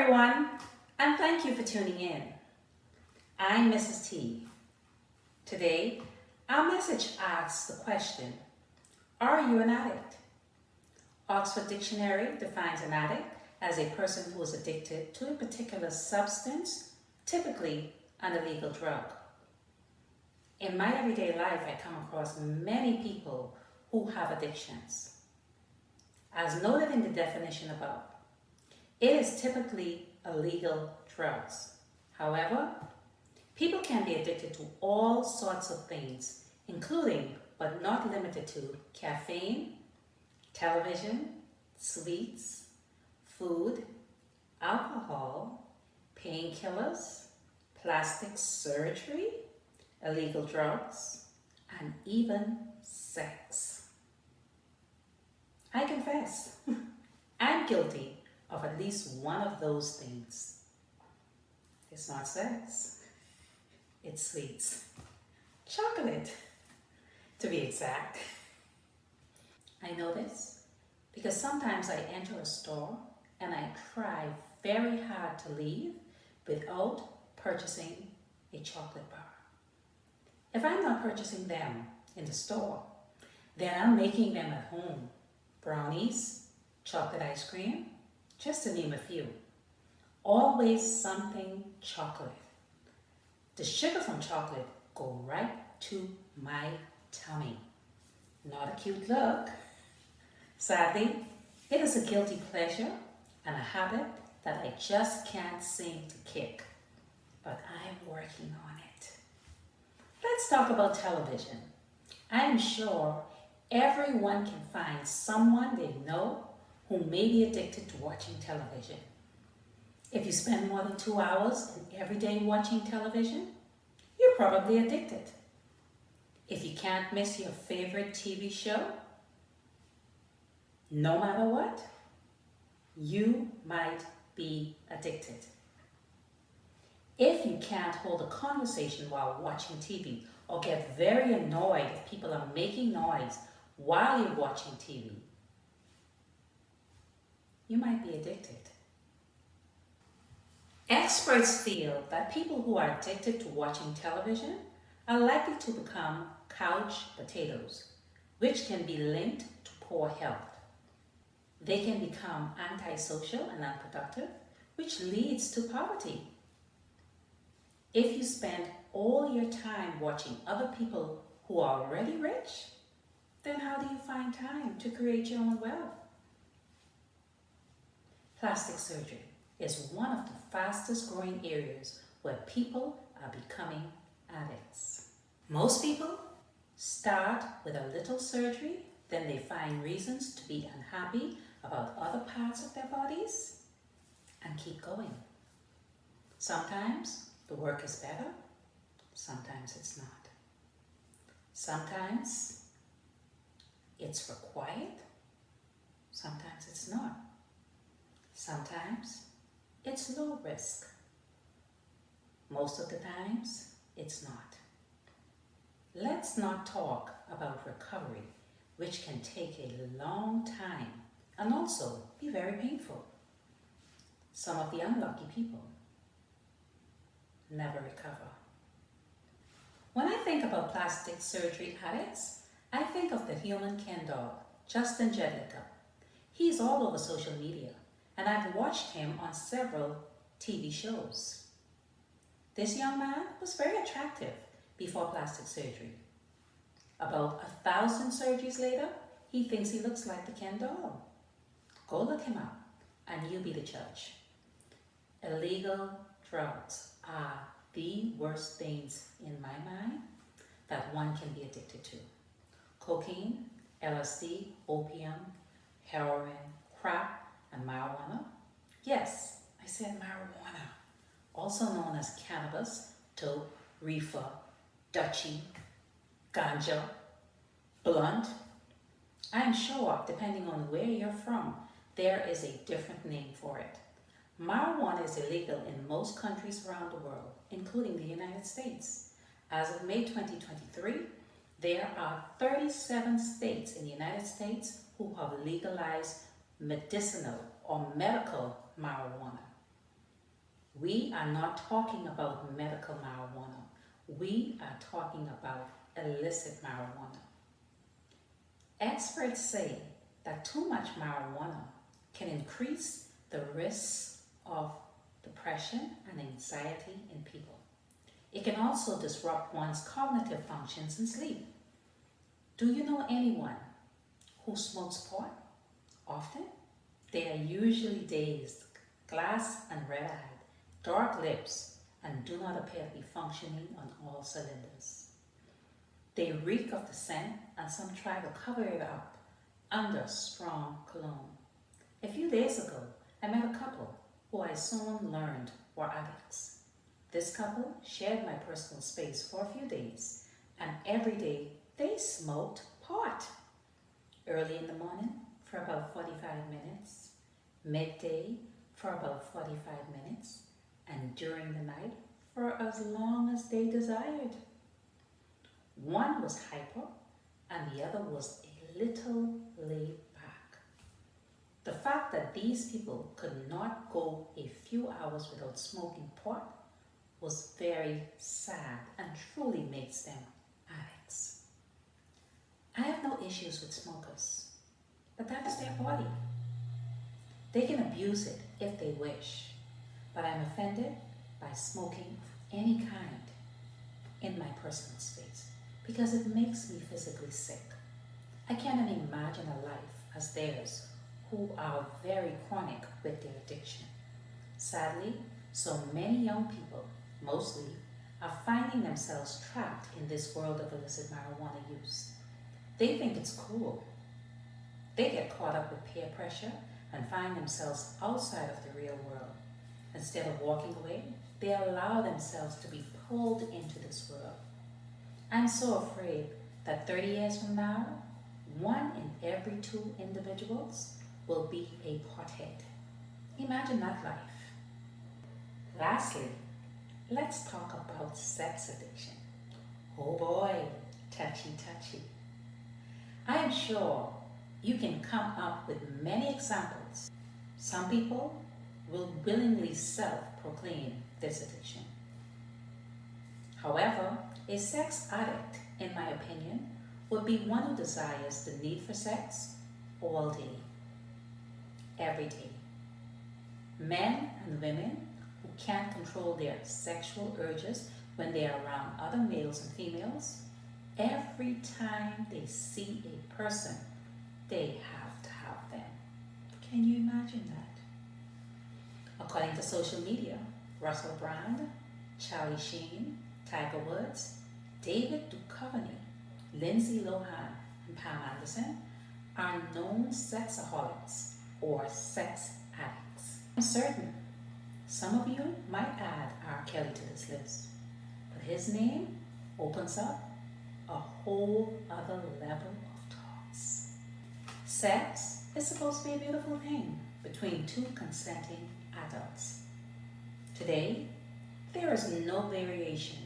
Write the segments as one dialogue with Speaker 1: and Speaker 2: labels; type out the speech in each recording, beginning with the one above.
Speaker 1: everyone, and thank you for tuning in. I'm Mrs. T. Today, our message asks the question, are you an addict? Oxford Dictionary defines an addict as a person who is addicted to a particular substance, typically an illegal drug. In my everyday life, I come across many people who have addictions. As noted in the definition above, it is typically illegal drugs. However, people can be addicted to all sorts of things, including but not limited to caffeine, television, sweets, food, alcohol, painkillers, plastic surgery, illegal drugs, and even sex. I confess, I'm guilty of at least one of those things. It's not sex, it's sweets. Chocolate, to be exact. I know this because sometimes I enter a store and I try very hard to leave without purchasing a chocolate bar. If I'm not purchasing them in the store, then I'm making them at home. Brownies, chocolate ice cream, just to name a few. Always something chocolate. The sugar from chocolate go right to my tummy. Not a cute look. Sadly, it is a guilty pleasure and a habit that I just can't seem to kick. But I'm working on it. Let's talk about television. I am sure everyone can find someone they know who may be addicted to watching television. If you spend more than 2 hours every day watching television, you're probably addicted. If you can't miss your favorite TV show, no matter what, you might be addicted. If you can't hold a conversation while watching TV or get very annoyed if people are making noise while you're watching TV, you might be addicted. Experts feel that people who are addicted to watching television are likely to become couch potatoes, which can be linked to poor health. They can become antisocial and unproductive, which leads to poverty. If you spend all your time watching other people who are already rich, then how do you find time to create your own wealth? Plastic surgery is one of the fastest growing areas where people are becoming addicts. Most people start with a little surgery, then they find reasons to be unhappy about other parts of their bodies and keep going. Sometimes the work is better, sometimes it's not. Sometimes it's required, sometimes it's not. Sometimes it's low risk. Most of the times, it's not. Let's not talk about recovery, which can take a long time and also be very painful. Some of the unlucky people never recover. When I think about plastic surgery addicts, I think of the human Ken doll, Justin Jedlicka. He's all over social media, and I've watched him on several TV shows. This young man was very attractive before plastic surgery. About 1,000 surgeries later, he thinks he looks like the Ken doll. Go look him up, and you be the judge. Illegal drugs are the worst things in my mind that one can be addicted to. Cocaine, LSD, opium, heroin, crack, and marijuana. Yes, I said marijuana, also known as cannabis, dope, reefer, Dutchie, ganja, blunt. I am sure, depending on where you're from, there is a different name for it. Marijuana is illegal in most countries around the world, including the United States. As of May 2023, there are 37 states in the United States who have legalized medicinal or medical marijuana. We are not talking about medical marijuana. We are talking about illicit marijuana. Experts say that too much marijuana can increase the risks of depression and anxiety in people. It can also disrupt one's cognitive functions and sleep. Do you know anyone who smokes pot often? They are usually dazed, glass and red-eyed, dark lips, and do not appear to be functioning on all cylinders. They reek of the scent, and some try to cover it up under strong cologne. A few days ago, I met a couple who I soon learned were addicts. This couple shared my personal space for a few days, and every day they smoked pot. Early in the morning for about 45 minutes, midday for about 45 minutes, and during the night for as long as they desired. One was hyper and the other was a little laid back. The fact that these people could not go a few hours without smoking pot was very sad and truly makes them addicts. I have no issues with smokers, but that is their body. They can abuse it if they wish, but I'm offended by smoking of any kind in my personal space because it makes me physically sick. I cannot imagine a life as theirs who are very chronic with their addiction. Sadly, so many young people, mostly, are finding themselves trapped in this world of illicit marijuana use. They think it's cool. They get caught up with peer pressure and find themselves outside of the real world. Instead of walking away, they allow themselves to be pulled into this world. I'm so afraid that 30 years from now, 1 in every 2 individuals will be a pothead. Imagine that life. Lastly, let's talk about sex addiction. Oh boy, touchy. I am sure you can come up with many examples. Some people will willingly self-proclaim this addiction. However, a sex addict, in my opinion, would be one who desires the need for sex all day, every day. Men and women who can't control their sexual urges when they are around other males and females, every time they see a person, they have to have them. Can you imagine that? According to social media, Russell Brand, Charlie Sheen, Tiger Woods, David Duchovny, Lindsay Lohan, and Pam Anderson are known sexaholics or sex addicts. I'm certain some of you might add R. Kelly to this list, but his name opens up a whole other level of thoughts. Sex is supposed to be a beautiful thing between 2 consenting adults. Today, there is no variation,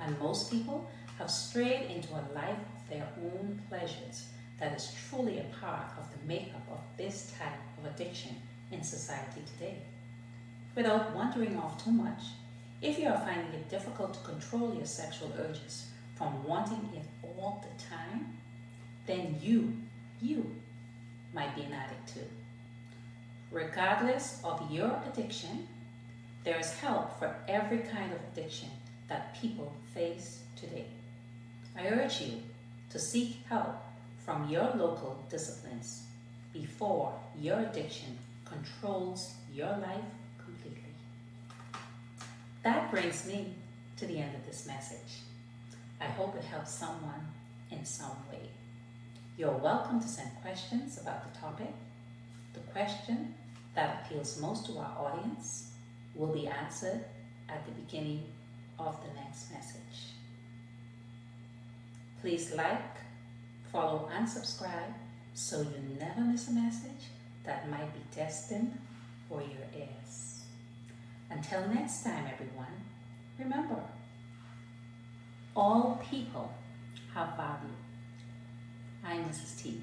Speaker 1: and most people have strayed into a life of their own pleasures that is truly a part of the makeup of this type of addiction in society today. Without wandering off too much, if you are finding it difficult to control your sexual urges from wanting it all the time, then you might be an addict too. Regardless of your addiction, there is help for every kind of addiction that people face today. I urge you to seek help from your local disciplines before your addiction controls your life completely. That brings me to the end of this message. I hope it helps someone in some way. You're welcome to send questions about the topic. The question that appeals most to our audience will be answered at the beginning of the next message. Please like, follow, and subscribe so you never miss a message that might be destined for your ears. Until next time, everyone, remember, all people have value. I'm Mrs. T.